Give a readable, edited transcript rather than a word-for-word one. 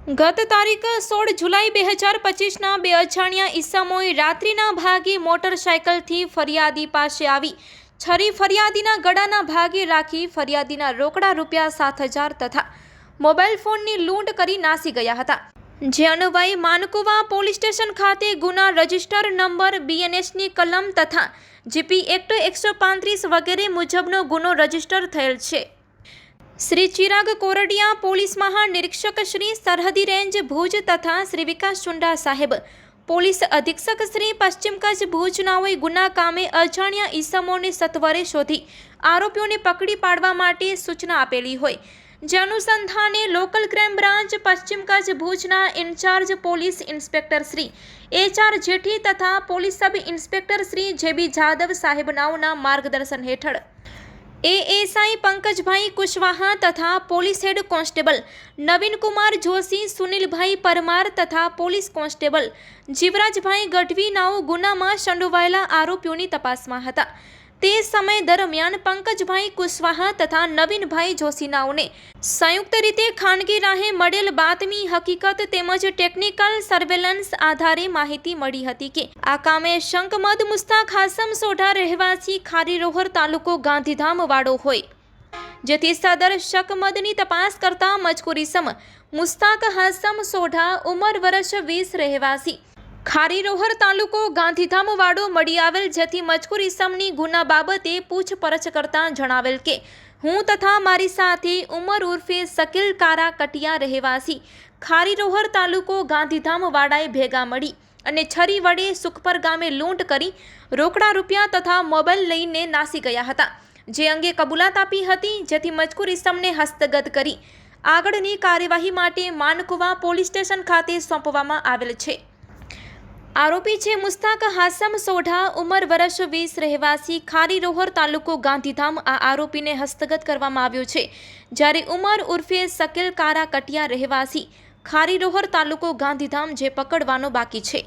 ગત તારીખ 16 જુલાઈ 2025ના બે અજાણ્યા ઈસમોએ રાત્રિના ભાગે મોટરસાયકલથી ફરિયાદી પાસે આવી છરી ફરિયાદીના ગળાના ભાગે રાખી ફરિયાદીના રોકડા રૂપિયા 7,000 તથા મોબાઈલ ફોનની લૂંટ કરી નાસી ગયા હતા। જે અન્વયે માનકુવા પોલીસ સ્ટેશન ખાતે ગુના રજિસ્ટર નંબર BNSની કલમ તથા GP એક્ટ 135 વગેરે મુજબનો ગુનો રજિસ્ટર થયેલ છે। श्री चिराग कोरडिया पोलीस महानिरीक्षक श्री सरहदी रेंज भूज तथा श्री विकास चुंडा साहेब पोलीस अधीक्षक श्री पश्चिम कच्छ भूज नाओए गुना कामे अजाण्या ईसमोने सत्वरे शोधी आरोपीओने पकड़ी पाडवा माटे सूचना आपेली होय। जे अनुसंधाने लोकल क्राइम ब्रांच पश्चिम कच्छ भूजना incharge police inspector Shri HR Jethi तथा police sub inspector Shri JB Jadav साहेब नाओना मार्गदर्शन हेठळ ASI पंकजभाई कुशवाहा तथा police head constable Naveen Kumar Joshi Sunil bhai Parmar तथा पोलीस कोन्स्टेबल जीवराजभाई गढ़वी नाओ गुनामां संडोवायेला आरोपीओनी तपासमां हता। ते समय दरमियान पंकजभाई कुशवाहा तथा नवीनभाई जोशी नाओने संयुक्त रीते खानगी राहे मळेल बातमी हकीकत तेमज टेक्निकल सर्वेलन्स आधारे माहिती मળી હતી કે આ કામે શંકમદ મુસ્તાક હાસમ સોઢા રહેવાસી ખારીરોહર તાલુકો ગાંધીધામ વાળો હોય, જેથી સદર શકમદની તપાસ કરતા મજકૂરી સમ મુસ્તાક હાસમ સોઢા ઉંમર વર્ષ 20 રહેવાસી ખારીરોહર તાલુકો ગાંધીધામ વાળો મળી આવેલ, જેથી મજકૂર ઇસમની ગુના બાબતે પૂછપરછ કરતા જણાવેલ કે હું તથા મારી સાથે ઉમર ઉર્ફે શકીલ કારા કટિયા રહેવાસી ખારીરોહર તાલુકો ગાંધીધામ વાળાએ ભેગા મળી અને છરી વડે સુખપર ગામે લૂંટ કરી રોકડા રૂપિયા તથા મોબાઈલ લઈને નાસી ગયા હતા। જે અંગે કબૂલાત આપી હતી, જેથી મજકૂર ઇસમને હસ્તગત કરી આગળની કાર્યવાહી માટે માનકુવા પોલીસ સ્ટેશન ખાતે સોંપવામાં આવેલ છે। आरोपी छे मुस्ताक हासम सोढ़ा उमर वर्ष 20 રહેવાસી ખારીરોહર તાલુકો ગાંધીધામ। आ आरोपी ने हस्तगत करवामां આવ્યો છે, જ્યારે ઉમર ઉર્ફે શકીલ કારા કટિયા રહેવાસી ખારીરોહર તાલુકો ગાંધીધામ જે પકડવાનો બાકી છે।